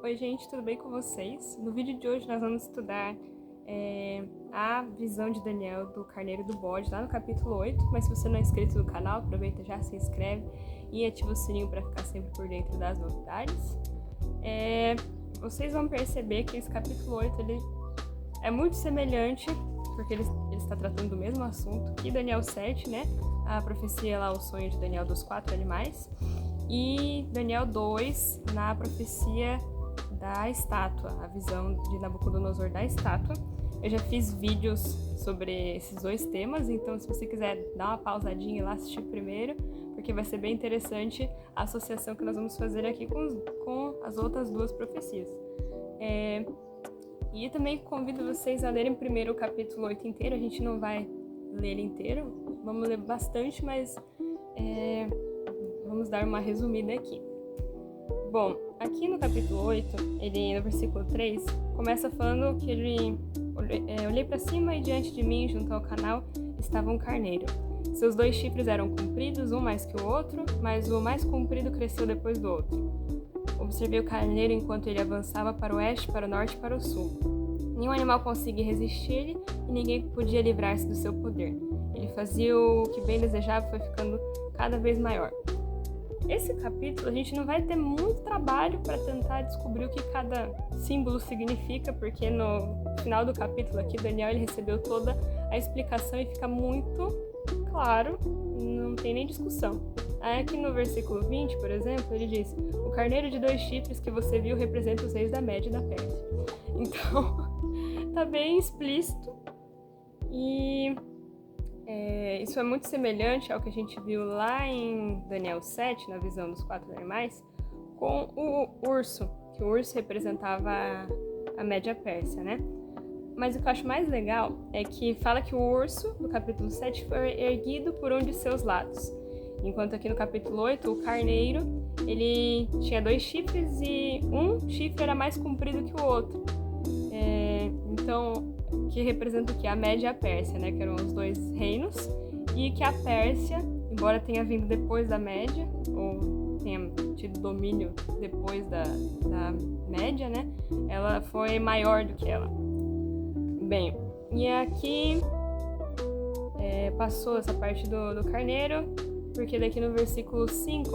Oi gente, tudo bem com vocês? No vídeo de hoje nós vamos estudar a visão de Daniel do carneiro e do bode, lá no capítulo 8, mas se você não é inscrito no canal, aproveita já, se inscreve e ativa o sininho para ficar sempre por dentro das novidades. Vocês vão perceber que esse capítulo 8 ele é muito semelhante, porque ele está tratando do mesmo assunto que Daniel 7, né? A profecia lá, o sonho de Daniel dos 4 animais, e Daniel 2, na profecia da estátua, a visão de Nabucodonosor da estátua. Eu já fiz vídeos sobre esses dois temas, então se você quiser dar uma pausadinha e lá assistir primeiro, porque vai ser bem interessante a associação que nós vamos fazer aqui com as outras duas profecias. E também convido vocês a lerem primeiro o capítulo 8 inteiro. A gente não vai ler ele inteiro, vamos ler bastante, mas vamos dar uma resumida aqui. Bom, aqui no capítulo 8, ele no versículo 3, começa falando que ele olhei para cima e diante de mim, junto ao canal, estava um carneiro. Seus 2 chifres eram compridos, um mais que o outro, mas o mais comprido cresceu depois do outro. Observei o carneiro enquanto ele avançava para o oeste, para o norte e para o sul. Nenhum animal conseguia resistir-lhe e ninguém podia livrar-se do seu poder. Ele fazia o que bem desejava e foi ficando cada vez maior. Esse capítulo a gente não vai ter muito trabalho para tentar descobrir o que cada símbolo significa, porque no final do capítulo aqui, Daniel ele recebeu toda a explicação e fica muito claro, não tem nem discussão. Aqui no versículo 20, por exemplo, ele diz: o carneiro de 2 chifres que você viu representa os reis da Média e da Pérsia. Então, tá bem explícito e isso é muito semelhante ao que a gente viu lá em Daniel 7, na visão dos 4 animais, com o urso, que o urso representava a Média Pérsia, né? Mas o que eu acho mais legal é que fala que o urso, no capítulo 7, foi erguido por um de seus lados. Enquanto aqui no capítulo 8, o carneiro, ele tinha 2 chifres e um chifre era mais comprido que o outro. Então, que representa o quê? A Média e a Pérsia, né? Que eram os 2 reinos. E que a Pérsia, embora tenha vindo depois da Média, ou tenha tido domínio depois da Média, né? Ela foi maior do que ela. Bem, e aqui passou essa parte do carneiro, porque daqui no versículo 5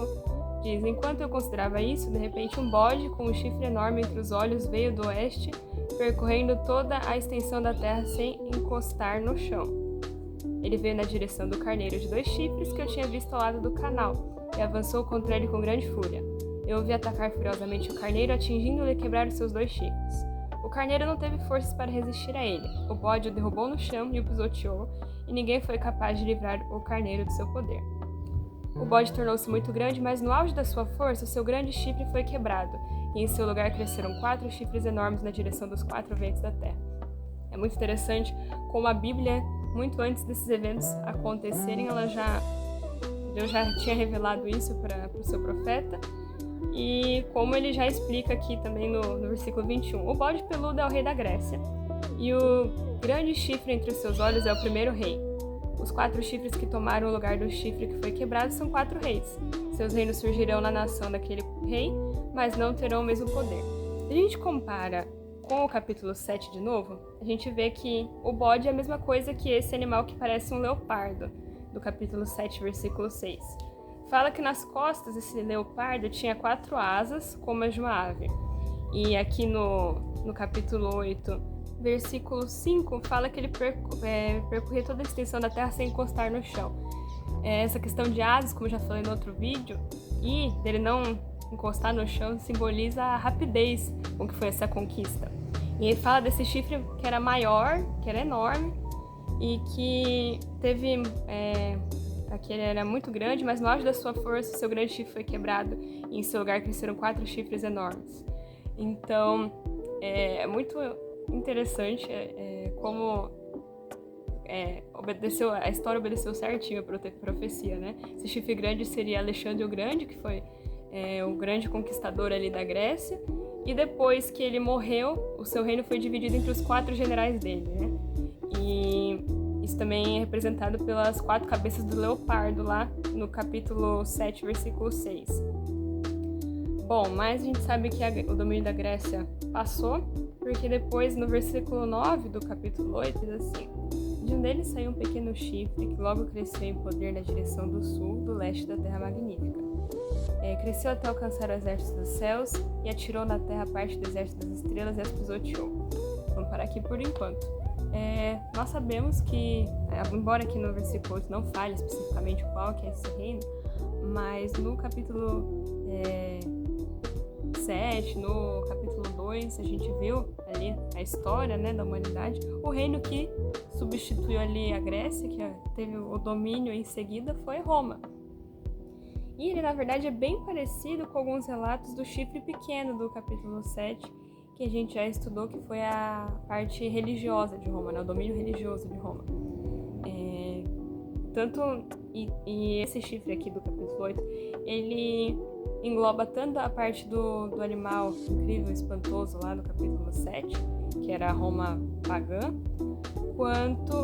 diz: enquanto eu considerava isso, de repente um bode com um chifre enorme entre os olhos veio do oeste, percorrendo toda a extensão da terra sem encostar no chão. Ele veio na direção do carneiro de 2 chifres que eu tinha visto ao lado do canal, e avançou contra ele com grande fúria. Eu o vi atacar furiosamente o carneiro, atingindo-lhe e quebrar os seus 2 chifres. O carneiro não teve forças para resistir a ele. O bode o derrubou no chão e o pisoteou, e ninguém foi capaz de livrar o carneiro do seu poder. O bode tornou-se muito grande, mas no auge da sua força, o seu grande chifre foi quebrado, e em seu lugar cresceram 4 chifres enormes na direção dos 4 ventos da terra. É muito interessante como a Bíblia, muito antes desses eventos acontecerem, Deus já tinha revelado isso para o seu profeta, e como ele já explica aqui também no versículo 21. O bode peludo é o rei da Grécia, e o grande chifre entre os seus olhos é o primeiro rei. Os 4 chifres que tomaram o lugar do chifre que foi quebrado são 4 reis. Seus reinos surgirão na nação daquele rei, mas não terão o mesmo poder. Se a gente compara com o capítulo 7 de novo, a gente vê que o bode é a mesma coisa que esse animal que parece um leopardo, do capítulo 7, versículo 6. Fala que nas costas esse leopardo tinha 4 asas, como as de uma ave. E aqui no capítulo 8, versículo 5, fala que ele percorria toda a extensão da terra sem encostar no chão. Essa questão de asas, como eu já falei no outro vídeo, e dele não encostar no chão, simboliza a rapidez com que foi essa conquista. E ele fala desse chifre que era maior, que era enorme, e que teve... aqui ele era muito grande, mas no auge da sua força, seu grande chifre foi quebrado, e em seu lugar cresceram 4 chifres enormes. Então, é muito interessante como a história obedeceu certinho a profecia, né? Esse chifre grande seria Alexandre o Grande, que foi o grande conquistador ali da Grécia, e depois que ele morreu, o seu reino foi dividido entre os 4 generais dele, né? E isso também é representado pelas 4 cabeças do leopardo lá no capítulo 7, versículo 6. Bom, mas a gente sabe que o domínio da Grécia passou, porque depois, no versículo 9 do capítulo 8, diz assim: de um deles saiu um pequeno chifre que logo cresceu em poder na direção do sul, do leste da terra magnífica. Cresceu até alcançar o exército dos céus e atirou na terra parte do exército das estrelas e as pisoteou. Vamos parar aqui por enquanto. Nós sabemos que, embora aqui no versículo 8 não fale especificamente qual que é esse reino, mas no capítulo 7, no capítulo 2, a gente viu ali a história, né, da humanidade. O reino que substituiu ali a Grécia, que teve o domínio em seguida, foi Roma. E ele, na verdade, é bem parecido com alguns relatos do chifre pequeno do capítulo 7, que a gente já estudou, que foi a parte religiosa de Roma, né, o domínio religioso de Roma. E esse chifre aqui do capítulo 8, ele engloba tanto a parte do animal incrível, espantoso lá no capítulo 7, que era a Roma pagã,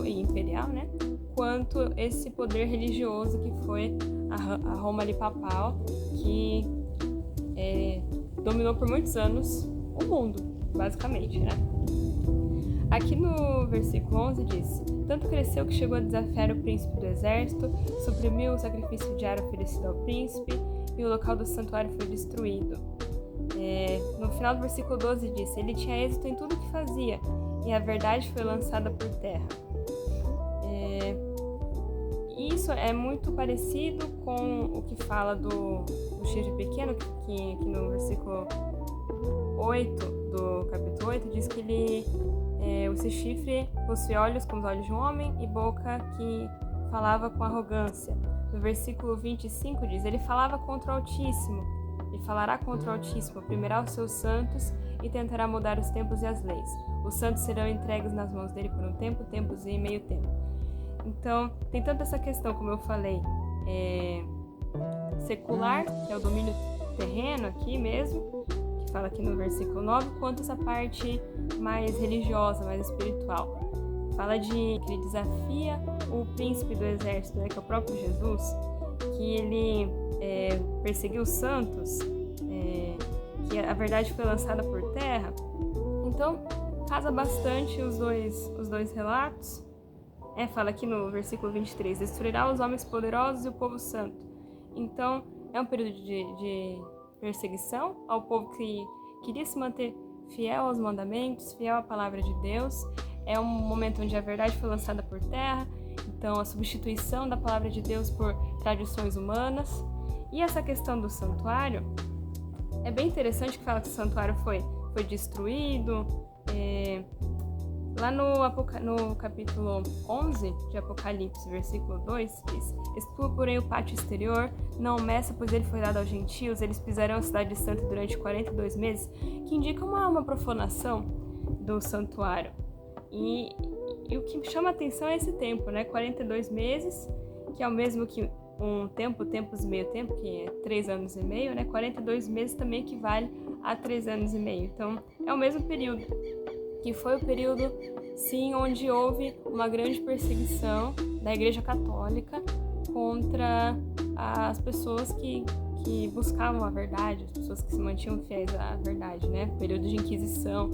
e imperial, né? Quanto esse poder religioso que foi a Roma ali papal, que dominou por muitos anos o mundo, basicamente, né? Aqui no versículo 11 diz: tanto cresceu que chegou a desafiar o príncipe do exército, suprimiu o sacrifício diário oferecido ao príncipe, e o local do santuário foi destruído. No final do versículo 12 diz: ele tinha êxito em tudo o que fazia, e a verdade foi lançada por terra. Isso é muito parecido com o que fala do chifre pequeno, que no versículo 8 do capítulo 8 diz que esse chifre possui olhos como os olhos de um homem e boca que falava com arrogância. No versículo 25 diz: ele falava contra o Altíssimo, e falará contra o Altíssimo, oprimirá os seus santos e tentará mudar os tempos e as leis. Os santos serão entregues nas mãos dele por um tempo, tempos e meio tempo. Então, tem tanto essa questão, como eu falei, secular, que é o domínio terreno aqui mesmo, que fala aqui no versículo 9, quanto essa parte mais religiosa, mais espiritual. Fala que ele desafia o príncipe do exército, né, que é o próprio Jesus, que ele perseguiu os santos, que a verdade foi lançada por terra. Então, casa bastante os dois relatos. Fala aqui no versículo 23, destruirá os homens poderosos e o povo santo. Então, é um período de perseguição ao povo que queria se manter fiel aos mandamentos, fiel à palavra de Deus. É um momento onde a verdade foi lançada por terra, então a substituição da palavra de Deus por tradições humanas. E essa questão do santuário, é bem interessante que fala que o santuário foi destruído. Lá no capítulo 11 de Apocalipse, versículo 2, diz: exclua, porém, o pátio exterior, não o meça, pois ele foi dado aos gentios, eles pisarão a cidade santa durante 42 meses, que indica uma profanação do santuário. E o que chama a atenção é esse tempo, né? 42 meses, que é o mesmo que um tempo, tempos e meio tempo, que é 3 anos e meio, né? 42 meses também equivale a 3 anos e meio. Então, é o mesmo período, que foi o período, sim, onde houve uma grande perseguição da Igreja Católica contra as pessoas que buscavam a verdade, as pessoas que se mantinham fiéis à verdade, né? Período de Inquisição,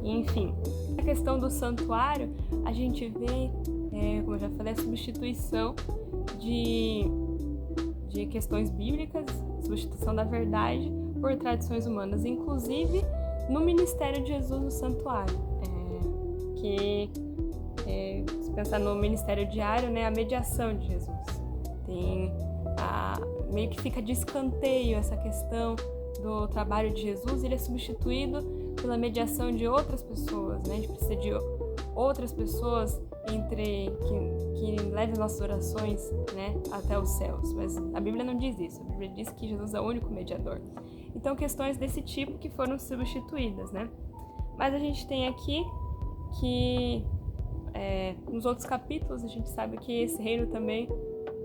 enfim. A questão do santuário, a gente vê, como eu já falei, a substituição de questões bíblicas, substituição da verdade por tradições humanas, inclusive no ministério de Jesus no santuário, se pensar no ministério diário, né, a mediação de Jesus. Meio que fica de escanteio essa questão do trabalho de Jesus, ele é substituído pela mediação de outras pessoas, né? A gente precisa de outras pessoas que levem nossas orações, né, até os céus, mas a Bíblia não diz isso, a Bíblia diz que Jesus é o único mediador. Então, questões desse tipo que foram substituídas, né? Mas a gente tem aqui que nos outros capítulos a gente sabe que esse reino também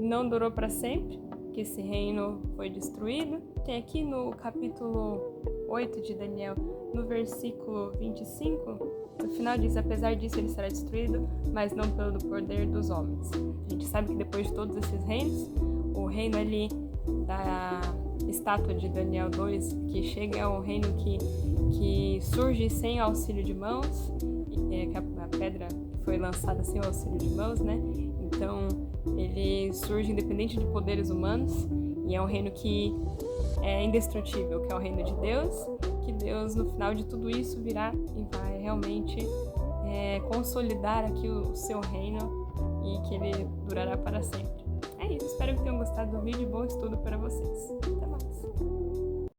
não durou para sempre, que esse reino foi destruído. Tem aqui no capítulo 8 de Daniel, no versículo 25, no final diz: apesar disso ele será destruído, mas não pelo poder dos homens. A gente sabe que depois de todos esses reinos, o reino ali estátua de Daniel 2, que chega ao reino que surge sem auxílio de mãos, que a pedra foi lançada sem o auxílio de mãos, né? Então, ele surge independente de poderes humanos, e é um reino que é indestrutível, que é o reino de Deus, que Deus, no final de tudo isso, virá e vai realmente consolidar aqui o seu reino e que ele durará para sempre. É isso, espero que tenham gostado do vídeo e bom estudo para vocês. Até mais!